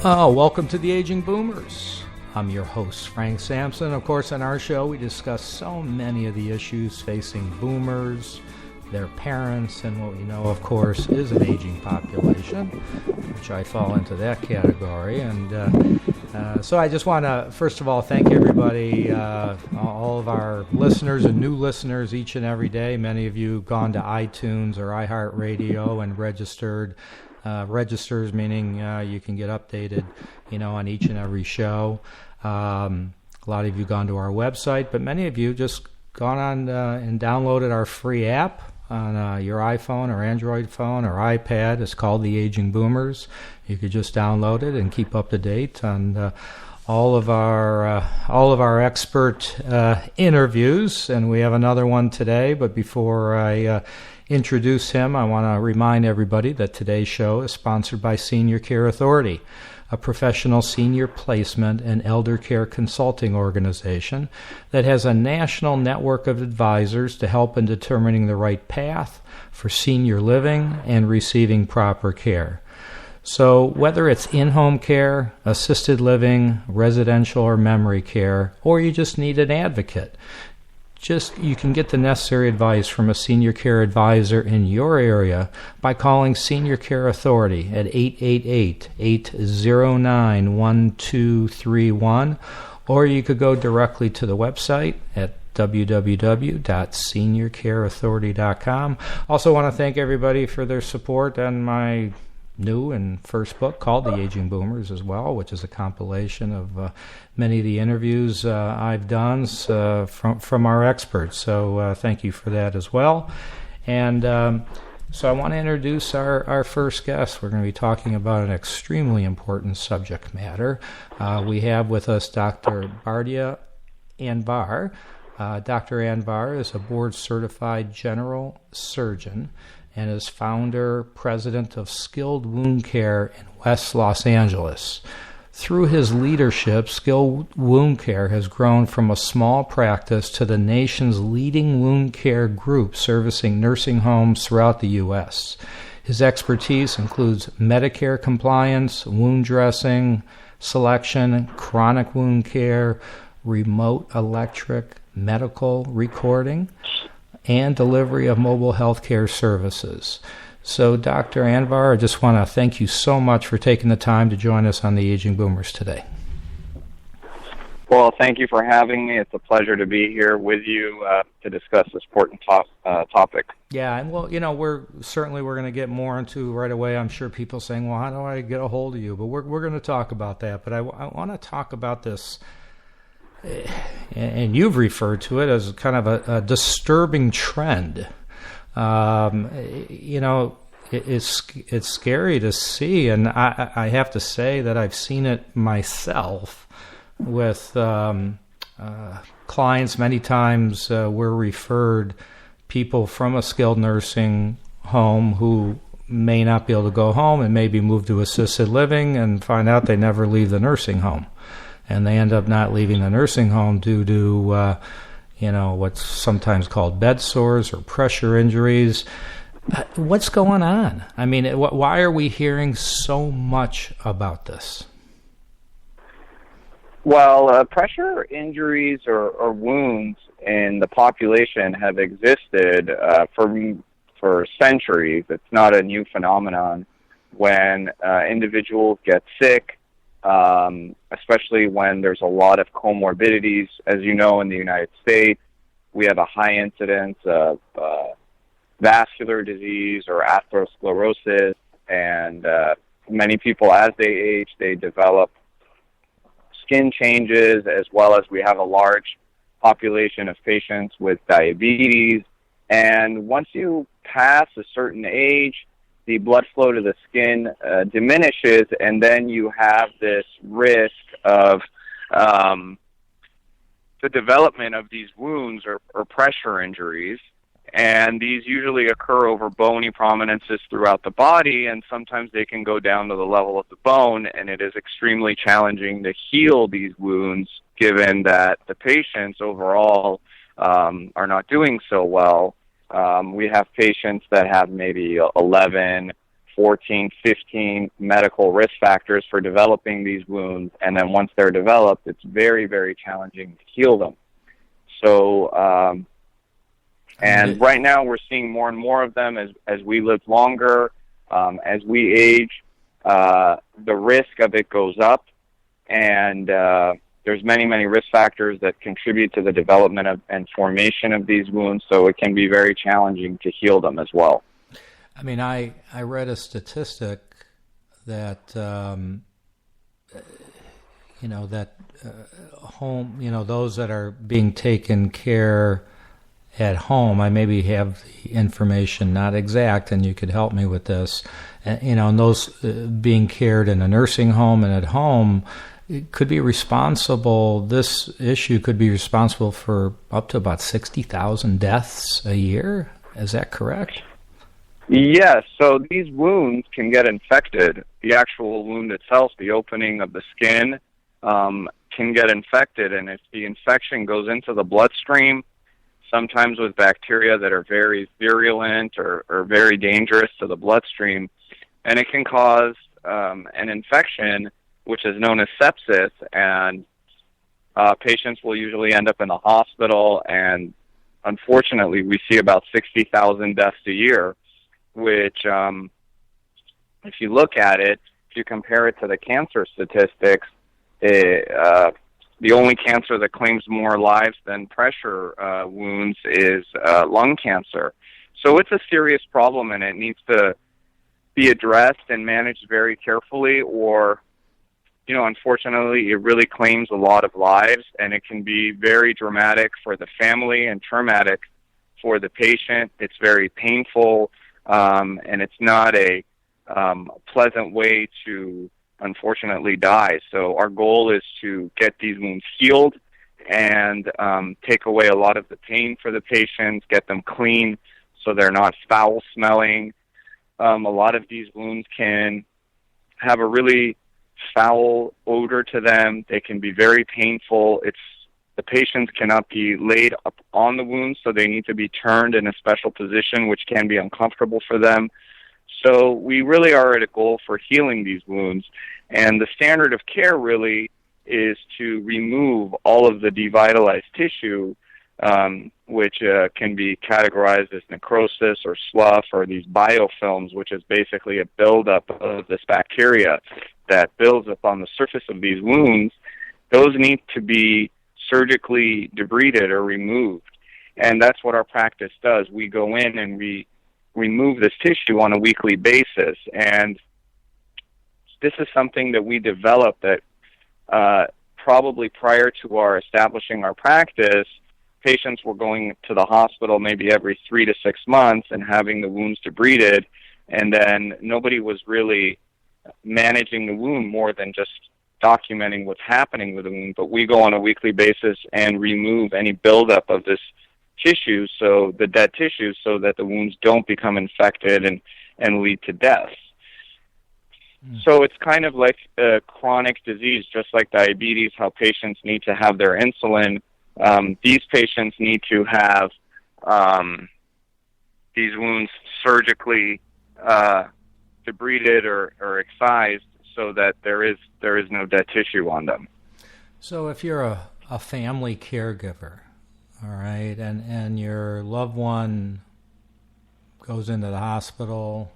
Welcome to the Aging Boomers. I'm your host, Frank Sampson. Of course, on our show, we discuss so many of the issues facing boomers, their parents, and what we know, of course, is an aging population, which I fall into that category. And so I just want to, first of all, thank everybody, all of our listeners and new listeners each and every day. Many of you have gone to iTunes or iHeartRadio and registered. Registers, meaning you can get updated, on each and every show. A lot of you gone to our website, but many of you just gone on and downloaded our free app on your iPhone or Android phone or iPad. It's called The Aging Boomers. You could just download it and keep up to date on all of our expert interviews. And we have another one today. But before I introduce him, I want to remind everybody that today's show is sponsored by Senior Care Authority, a professional senior placement and elder care consulting organization that has a national network of advisors to help in determining the right path for senior living and receiving proper care. So whether it's in-home care, assisted living, residential or memory care, or you just need an advocate, you can get the necessary advice from a senior care advisor in your area by calling Senior Care Authority at 888-809-1231, or you could go directly to the website at www.seniorcareauthority.com. Also want to thank everybody for their support on my new and first book called The Aging Boomers as well, which is a compilation of many of the interviews I've done from our experts. So thank you for that as well. And so I want to introduce our first guest. We're going to be talking about an extremely important subject matter. We have with us Dr. Bardia Anvar. Dr. Anvar is a board-certified general surgeon and is founder, president of Skilled Wound Care in West Los Angeles. Through his leadership, Skilled Wound Care has grown from a small practice to the nation's leading wound care group servicing nursing homes throughout the U.S. His expertise includes Medicare compliance, wound dressing, selection, chronic wound care, remote electric medical recording, and delivery of mobile health care services. So, Dr. Anvar, I just want to thank you so much for taking the time to join us on the Aging Boomers today. Well, thank you for having me. It's a pleasure to be here with you to discuss this important topic. Yeah, and well, we're going to get more into right away. I'm sure people saying, well, how do I get a hold of you? But we're going to talk about that. But I want to talk about this, and you've referred to it as kind of a disturbing trend. It's scary to see, and I have to say that I've seen it myself with clients. Many times we're referred people from a skilled nursing home who may not be able to go home and maybe move to assisted living and find out they never leave the nursing home. And they end up not leaving the nursing home due to, what's sometimes called bed sores or pressure injuries. What's going on? I mean, why are we hearing so much about this? Well, pressure injuries or wounds in the population have existed for centuries. It's not a new phenomenon. When individuals get sick, especially when there's a lot of comorbidities. As you know, in the United States, we have a high incidence of vascular disease or atherosclerosis, and many people, as they age, they develop skin changes, as well as we have a large population of patients with diabetes. And once you pass a certain age, the blood flow to the skin diminishes, and then you have this risk of the development of these wounds or pressure injuries. And these usually occur over bony prominences throughout the body, and sometimes they can go down to the level of the bone, and it is extremely challenging to heal these wounds, given that the patients overall are not doing so well. We have patients that have maybe 11 14, 15 medical risk factors for developing these wounds, and then once they're developed, it's very, very challenging to heal them. So, and right now we're seeing more and more of them as we live longer, as we age, the risk of it goes up, and there's many, many risk factors that contribute to the development of and formation of these wounds, so it can be very challenging to heal them as well. I mean, I read a statistic that, home, those that are being taken care at home, I maybe have the information not exact, and you could help me with this, and those being cared in a nursing home and at home, it could be responsible, this issue could be responsible for up to about 60,000 deaths a year. Is that correct? Yes, so these wounds can get infected. The actual wound itself, the opening of the skin, can get infected, and if the infection goes into the bloodstream, sometimes with bacteria that are very virulent or very dangerous to the bloodstream, and it can cause an infection, which is known as sepsis, and patients will usually end up in the hospital, and unfortunately we see about 60,000 deaths a year, which, if you look at it, if you compare it to the cancer statistics, the only cancer that claims more lives than pressure wounds is lung cancer. So it's a serious problem, and it needs to be addressed and managed very carefully, or, unfortunately, it really claims a lot of lives, and it can be very dramatic for the family and traumatic for the patient. It's very painful, and it's not a pleasant way to, unfortunately, die. So our goal is to get these wounds healed and take away a lot of the pain for the patients, get them clean so they're not foul-smelling. A lot of these wounds can have a really foul odor to them. They can be very painful. The patients cannot be laid up on the wounds, so they need to be turned in a special position, which can be uncomfortable for them. So we really are at a goal for healing these wounds, and the standard of care really is to remove all of the devitalized tissue, which can be categorized as necrosis or slough or these biofilms, which is basically a buildup of this bacteria that builds up on the surface of these wounds. Those need to be surgically debrided or removed, and that's what our practice does. We go in and we remove this tissue on a weekly basis, and this is something that we developed that probably prior to our establishing our practice, patients were going to the hospital maybe every 3 to 6 months and having the wounds debrided, and then nobody was really managing the wound more than just documenting what's happening with the wound. But we go on a weekly basis and remove any buildup of this tissue, so the dead tissue, so that the wounds don't become infected and lead to death. So it's kind of like a chronic disease, just like diabetes, how patients need to have their insulin. These patients need to have these wounds surgically debrided or excised so that there is no dead tissue on them. So if you're a family caregiver, all right, and your loved one goes into the hospital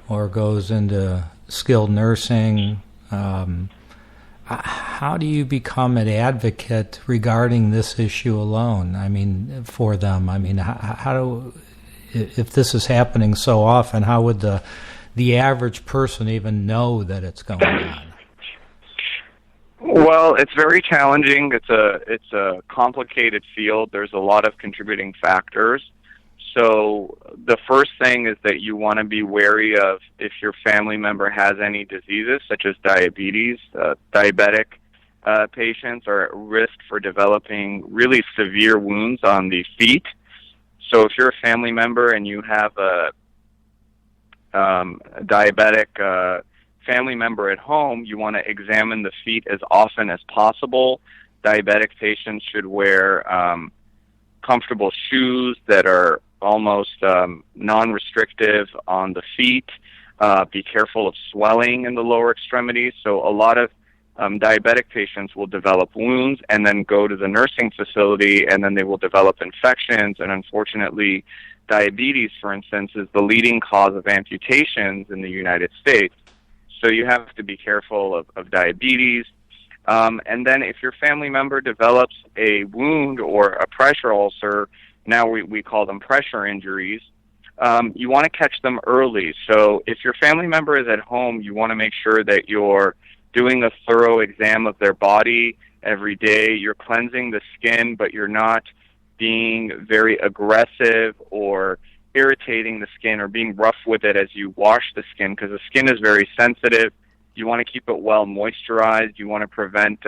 or goes into skilled nursing, how do you become an advocate regarding this issue alone? I mean, for them. I mean, if this is happening so often, how would the average person even know that it's going on? Well, it's very challenging. It's a complicated field. There's a lot of contributing factors. So the first thing is that you want to be wary of if your family member has any diseases, such as diabetes. Diabetic patients are at risk for developing really severe wounds on the feet. So if you're a family member and you have a diabetic family member at home, you want to examine the feet as often as possible. Diabetic patients should wear comfortable shoes that are almost non-restrictive on the feet. Be careful of swelling in the lower extremities. So a lot of diabetic patients will develop wounds and then go to the nursing facility, and then they will develop infections. And unfortunately, diabetes, for instance, is the leading cause of amputations in the United States. So you have to be careful of diabetes. And then if your family member develops a wound or a pressure ulcer, now we call them pressure injuries, you want to catch them early. So if your family member is at home, you want to make sure that you're doing a thorough exam of their body every day. You're cleansing the skin, but you're not being very aggressive or irritating the skin or being rough with it as you wash the skin, because the skin is very sensitive. You want to keep it well moisturized. You want to prevent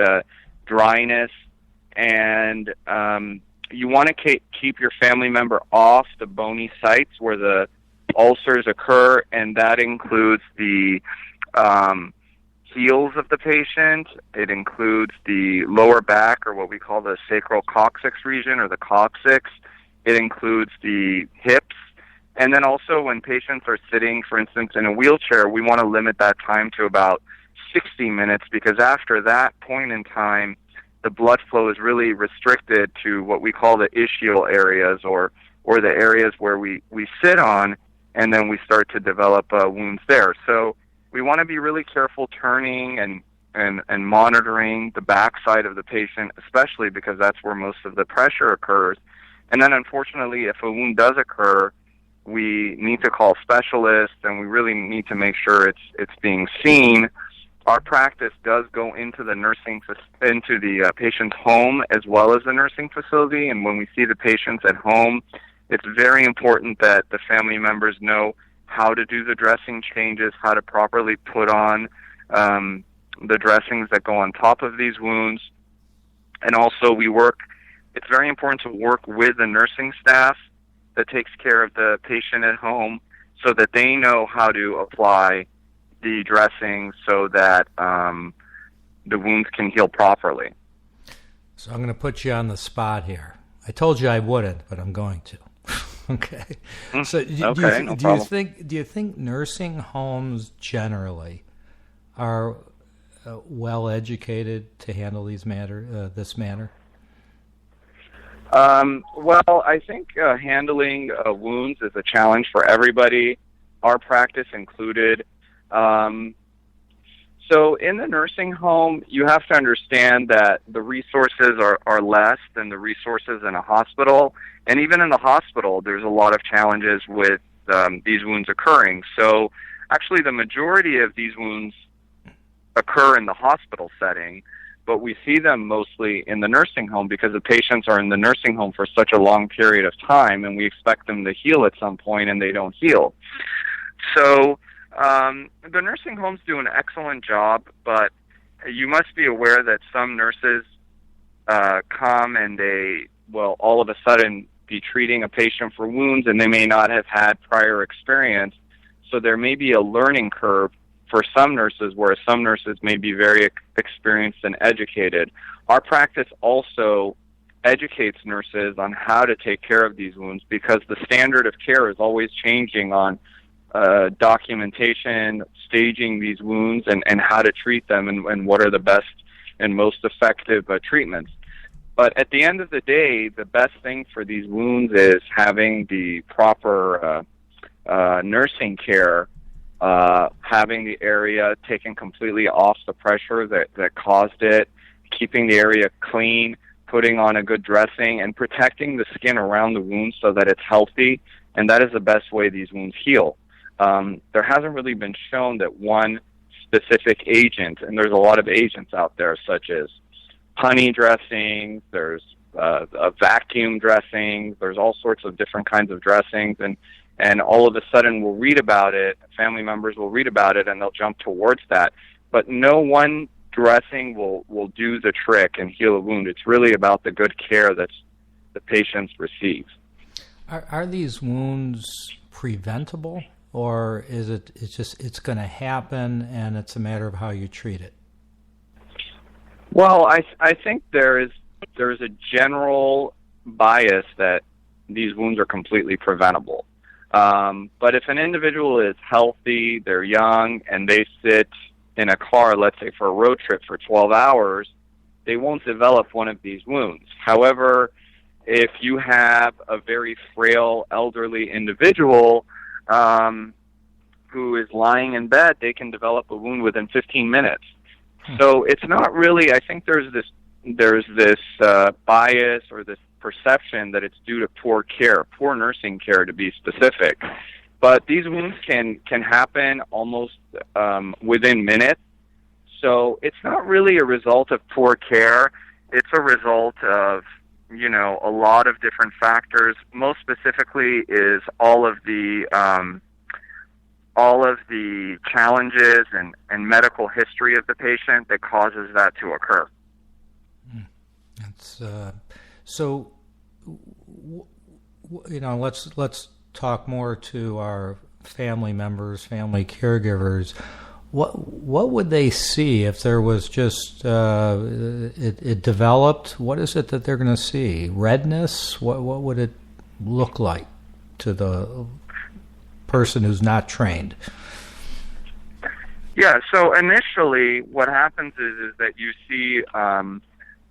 dryness, and you want to keep your family member off the bony sites where the ulcers occur, and that includes the heels of the patient. It includes the lower back, or what we call the sacral coccyx region, or the coccyx. It includes the hips. And then also when patients are sitting, for instance, in a wheelchair, we want to limit that time to about 60 minutes, because after that point in time, the blood flow is really restricted to what we call the ischial areas, or the areas where we sit on, and then we start to develop wounds there. So we want to be really careful turning and monitoring the backside of the patient, especially because that's where most of the pressure occurs. And then unfortunately, if a wound does occur, we need to call specialists, and we really need to make sure it's being seen. Our practice does go into the patient's home as well as the nursing facility, and when we see the patients at home, it's very important that the family members know how to do the dressing changes, how to properly put on the dressings that go on top of these wounds. And also it's very important to work with the nursing staff that takes care of the patient at home, so that they know how to apply the dressing so that the wounds can heal properly. So I'm going to put you on the spot here. I told you I wouldn't, but I'm going to. Okay. So do you think nursing homes generally are well educated to handle this matter? Well, I think handling wounds is a challenge for everybody, our practice included. So in the nursing home, you have to understand that the resources are less than the resources in a hospital. And even in the hospital, there's a lot of challenges with these wounds occurring. So actually the majority of these wounds occur in the hospital setting, but we see them mostly in the nursing home because the patients are in the nursing home for such a long period of time, and we expect them to heal at some point, and they don't heal. So the nursing homes do an excellent job, but you must be aware that some nurses come and they will all of a sudden be treating a patient for wounds, and they may not have had prior experience. So there may be a learning curve for some nurses, whereas some nurses may be very experienced and educated. Our practice also educates nurses on how to take care of these wounds, because the standard of care is always changing on documentation, staging these wounds, and how to treat them, and what are the best and most effective treatments. But at the end of the day, the best thing for these wounds is having the proper nursing care, having the area taken completely off the pressure that caused it, keeping the area clean, putting on a good dressing, and protecting the skin around the wound so that it's healthy, and that is the best way these wounds heal. There hasn't really been shown that one specific agent, and there's a lot of agents out there, such as honey dressings, there's a vacuum dressings, there's all sorts of different kinds of dressings, and all of a sudden we'll read about it, family members will read about it, and they'll jump towards that. But no one dressing will do the trick and heal a wound. It's really about the good care that the patients receive. Are these wounds preventable, or is it's going to happen and it's a matter of how you treat it? Well, I think there is a general bias that these wounds are completely preventable. But if an individual is healthy, they're young, and they sit in a car, let's say for a road trip for 12 hours, they won't develop one of these wounds. However, if you have a very frail, elderly individual who is lying in bed, they can develop a wound within 15 minutes. So it's not really, I think there's this bias or this perception that it's due to poor care, poor nursing care to be specific. But these wounds can happen almost within minutes. So it's not really a result of poor care. It's a result of, a lot of different factors. Most specifically is all of the challenges and medical history of the patient that causes that to occur. That's so. Let's talk more to our family members, family caregivers. What would they see if there was just it developed? What is it that they're going to see? Redness? What would it look like to the person who's not trained? Yeah, so initially what happens is that you see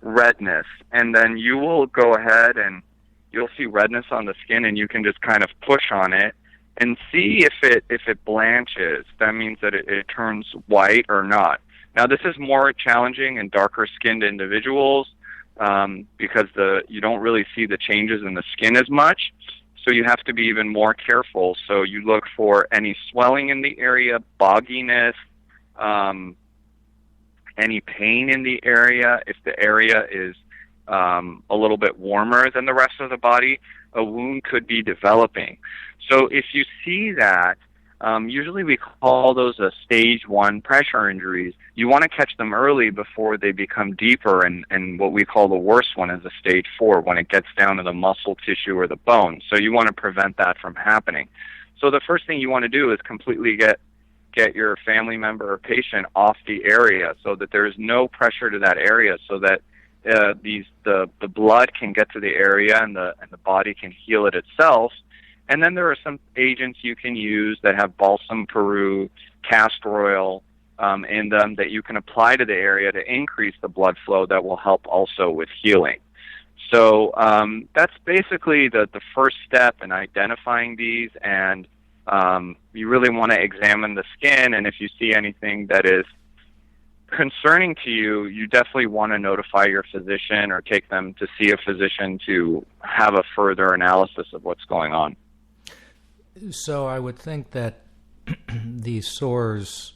redness, and then you will go ahead and you'll see redness on the skin, and you can just kind of push on it and see if it blanches. That means that it turns white or not. Now, this is more challenging in darker-skinned individuals because you don't really see the changes in the skin as much. So you have to be even more careful. So you look for any swelling in the area, bogginess, any pain in the area. If the area is a little bit warmer than the rest of the body, a wound could be developing. So if you see that, usually we call those a stage 1 pressure injuries. You want to catch them early before they become deeper, and what we call the worst one is a stage 4, when it gets down to the muscle tissue or the bone. So you want to prevent that from happening. So the first thing you want to do is completely get your family member or patient off the area so that there is no pressure to that area, so that the blood can get to the area and the body can heal it itself. And then there are some agents you can use that have balsam Peru, castor oil in them that you can apply to the area to increase the blood flow that will help also with healing. So that's basically the first step in identifying these, and you really want to examine the skin, and if you see anything that is concerning to you, you definitely want to notify your physician or take them to see a physician to have a further analysis of what's going on. So I would think that these sores,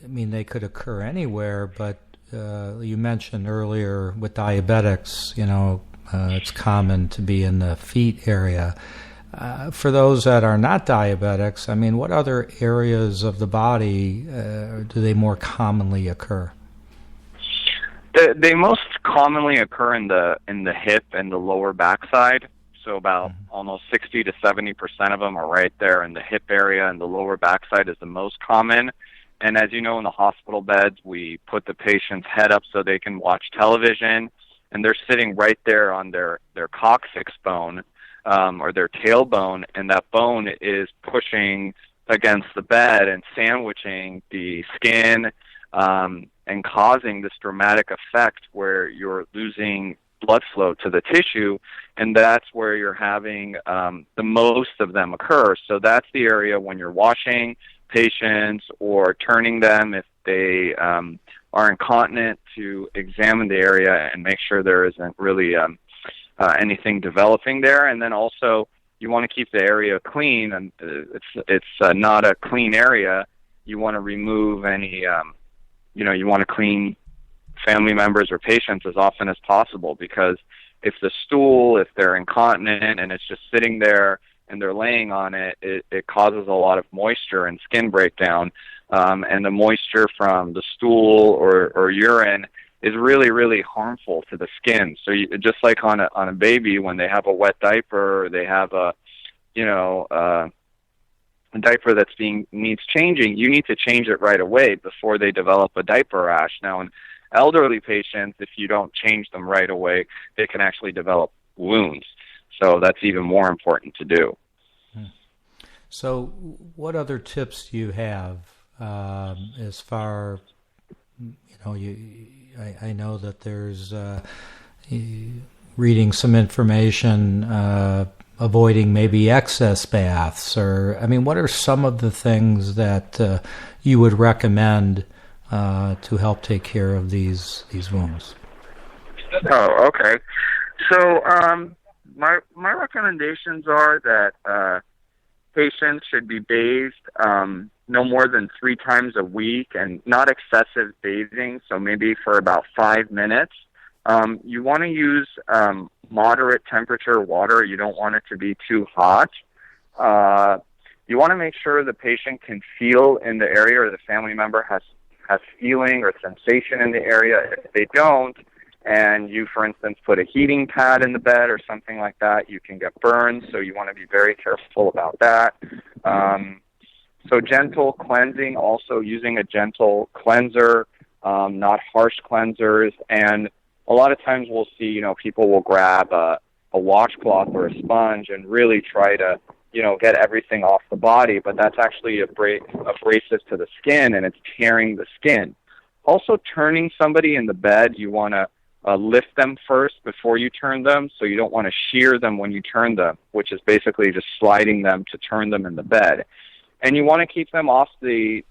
they could occur anywhere, but you mentioned earlier with diabetics, it's common to be in the feet area. For those that are not diabetics, what other areas of the body do they more commonly occur? They most commonly occur in the hip and the lower backside. So about almost 60 to 70% of them are right there in the hip area, and the lower backside is the most common. And as you know, in the hospital beds, we put the patient's head up so they can watch television, and they're sitting right there on their coccyx bone or their tailbone, and that bone is pushing against the bed and sandwiching the skin and causing this dramatic effect where you're losing blood flow to the tissue, and that's where you're having the most of them occur. So that's the area when you're washing patients or turning them if they are incontinent, to examine the area and make sure there isn't really anything developing there. And then also you want to keep the area clean, and it's not a clean area. You want to remove any, you want to clean family members or patients as often as possible, because if they're incontinent and it's just sitting there and they're laying on it, it causes a lot of moisture and skin breakdown. And the moisture from the stool or urine is really, really harmful to the skin. So just like on a baby, when they have a wet diaper, or they have a diaper that's needs changing, you need to change it right away before they develop a diaper rash. Now, in elderly patients, if you don't change them right away, they can actually develop wounds. So that's even more important to do. So, what other tips do you have as far, I know that there's reading some information, avoiding maybe excess baths, or, what are some of the things that you would recommend to help take care of these wounds? Oh, okay. So, my recommendations are that patients should be bathed no more than 3 times a week, and not excessive bathing, so maybe for about 5 minutes. You want to use moderate temperature water. You don't want it to be too hot. You want to make sure the patient can feel in the area, or the family member has feeling or sensation in the area. If they don't, and you, for instance, put a heating pad in the bed or something like that, you can get burns, so you want to be very careful about that. So gentle cleansing, also using a gentle cleanser, not harsh cleansers. And a lot of times we'll see, people will grab a washcloth or a sponge and really try to, get everything off the body, but that's actually abrasive to the skin, and it's tearing the skin. Also, turning somebody in the bed, you want to lift them first before you turn them, so you don't want to shear them when you turn them, which is basically just sliding them to turn them in the bed. And you want to keep them off the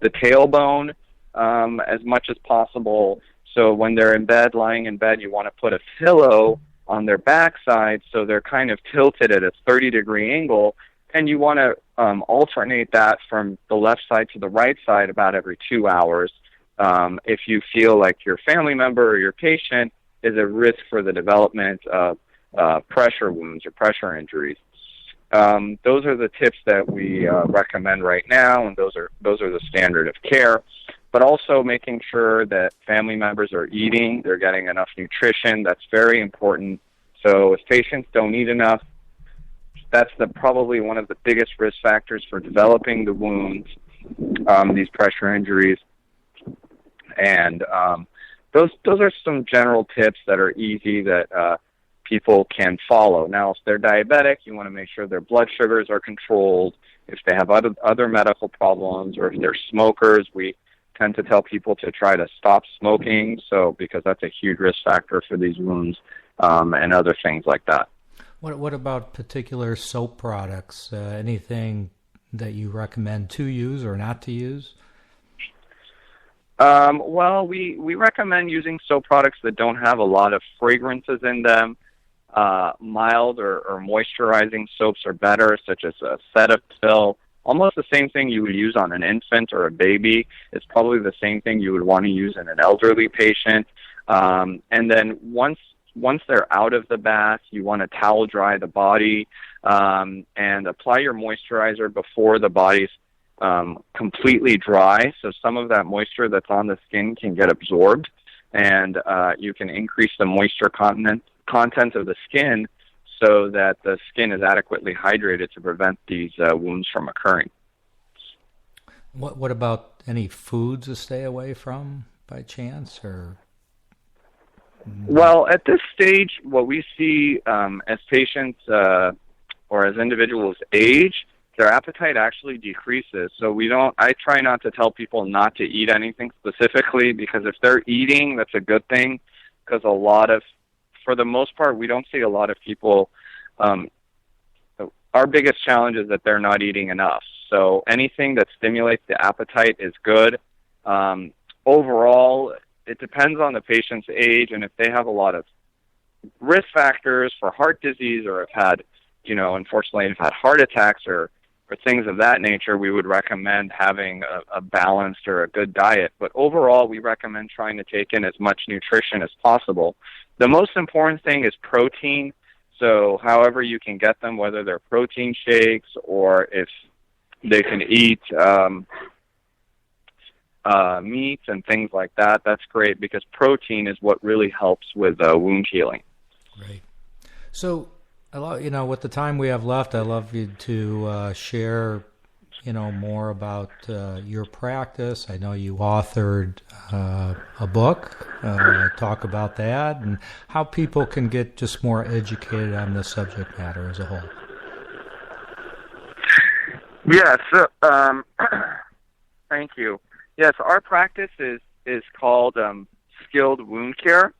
tailbone as much as possible. So when they're in bed, lying in bed, you want to put a pillow on their backside so they're kind of tilted at a 30-degree angle, and you want to alternate that from the left side to the right side about every 2 hours if you feel like your family member or your patient is at risk for the development of pressure wounds or pressure injuries. Those are the tips that we recommend right now, and those are the standard of care. But also making sure that family members are eating, they're getting enough nutrition. That's very important. So if patients don't eat enough, that's probably one of the biggest risk factors for developing the wounds, these pressure injuries. And those are some general tips that are easy that people can follow. Now, if they're diabetic, you want to make sure their blood sugars are controlled. If they have other medical problems, or if they're smokers, we tend to tell people to try to stop smoking, because that's a huge risk factor for these wounds and other things like that. What about particular soap products? Anything that you recommend to use or not to use? Well, we recommend using soap products that don't have a lot of fragrances in them. Mild or moisturizing soaps are better, such as a Cetaphil. Almost the same thing you would use on an infant or a baby. It's probably the same thing you would want to use in an elderly patient. And then once they're out of the bath, you want to towel dry the body and apply your moisturizer before the body's completely dry. So some of that moisture that's on the skin can get absorbed, and you can increase the moisture content of the skin so that the skin is adequately hydrated to prevent these wounds from occurring. What about any foods to stay away from by chance? Or Well, at this stage, what we see as patients or as individuals age, their appetite actually decreases. So I try not to tell people not to eat anything specifically, because if they're eating, that's a good thing, because for the most part, we don't see a lot of people. Our biggest challenge is that they're not eating enough. So anything that stimulates the appetite is good. Overall, it depends on the patient's age, and if they have a lot of risk factors for heart disease, or unfortunately have had heart attacks or things of that nature, we would recommend having a balanced or a good diet. But overall, we recommend trying to take in as much nutrition as possible. The most important thing is protein. So however you can get them, whether they're protein shakes or if they can eat meats and things like that, that's great, because protein is what really helps with wound healing. Right. So, with the time we have left, I'd love you to share, more about your practice. I know you authored a book. Talk about that and how people can get just more educated on the subject matter as a whole. Yes. Thank you. Yes, our practice is called skilled wound care.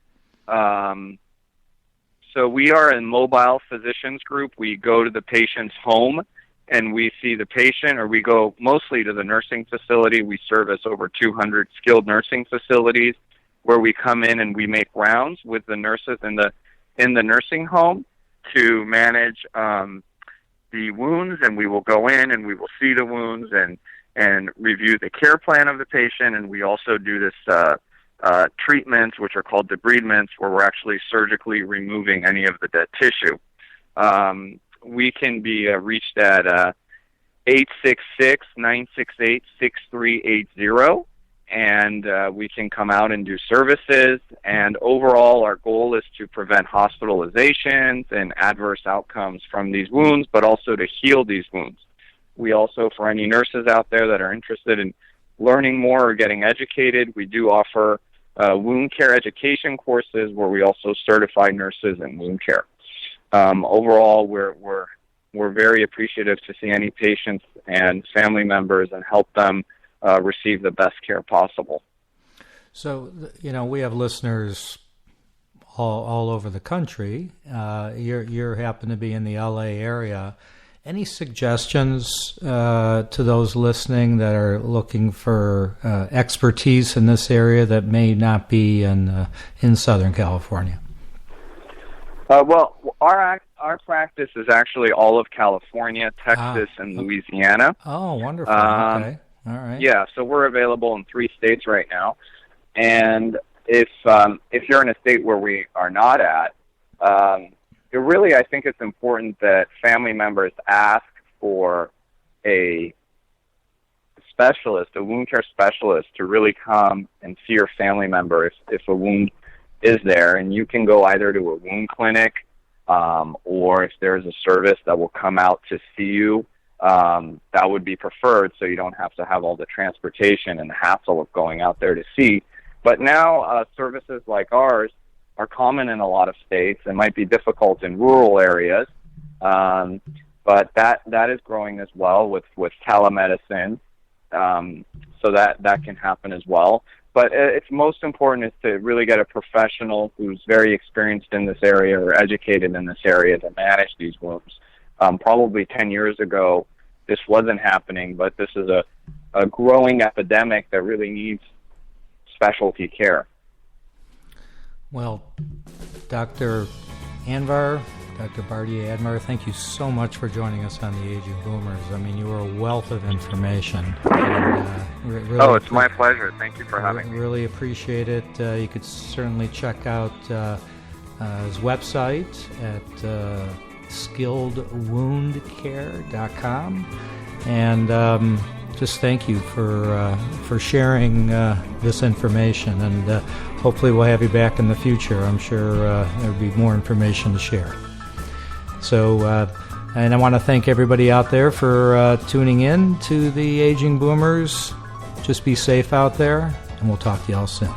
So we are a mobile physicians group. We go to the patient's home and we see the patient, or we go mostly to the nursing facility. We service over 200 skilled nursing facilities where we come in and we make rounds with the nurses in the nursing home to manage the wounds, and we will go in and we will see the wounds and review the care plan of the patient, and we also do this treatments, which are called debridements, where we're actually surgically removing any of the dead tissue. We can be reached at 866-968-6380, and we can come out and do services. And overall, our goal is to prevent hospitalizations and adverse outcomes from these wounds, but also to heal these wounds. We also, for any nurses out there that are interested in learning more or getting educated, we do offer wound care education courses where we also certify nurses in wound care. Overall, we're very appreciative to see any patients and family members and help them receive the best care possible. So, we have listeners all over the country. You happen to be in the LA area. Any suggestions to those listening that are looking for expertise in this area that may not be in Southern California? Well, our practice is actually all of California, Texas, and Louisiana. Oh, wonderful. Okay. All right. Yeah, so we're available in 3 states right now. And if you're in a state where we are not at, I think it's important that family members ask for a specialist, a wound care specialist, to really come and see your family member if a wound is there. And you can go either to a wound clinic or if there's a service that will come out to see you, that would be preferred, so you don't have to have all the transportation and the hassle of going out there to see. But now services like ours are common in a lot of states and might be difficult in rural areas, but that is growing as well with telemedicine, so that can happen as well. But it's most important is to really get a professional who's very experienced in this area or educated in this area to manage these wounds. Probably 10 years ago, this wasn't happening, but this is a growing epidemic that really needs specialty care. Well, Dr. Anvar, Dr. Bardia Anvar, thank you so much for joining us on the Aging Boomers. I mean, you were a wealth of information. And, it's my pleasure. Thank you for having me. Really appreciate it. You could certainly check out his website at skilledwoundcare.com. And just thank you for sharing this information, and hopefully we'll have you back in the future. I'm sure there'll be more information to share. So, and I want to thank everybody out there for tuning in to the Aging Boomers. Just be safe out there, and we'll talk to you all soon.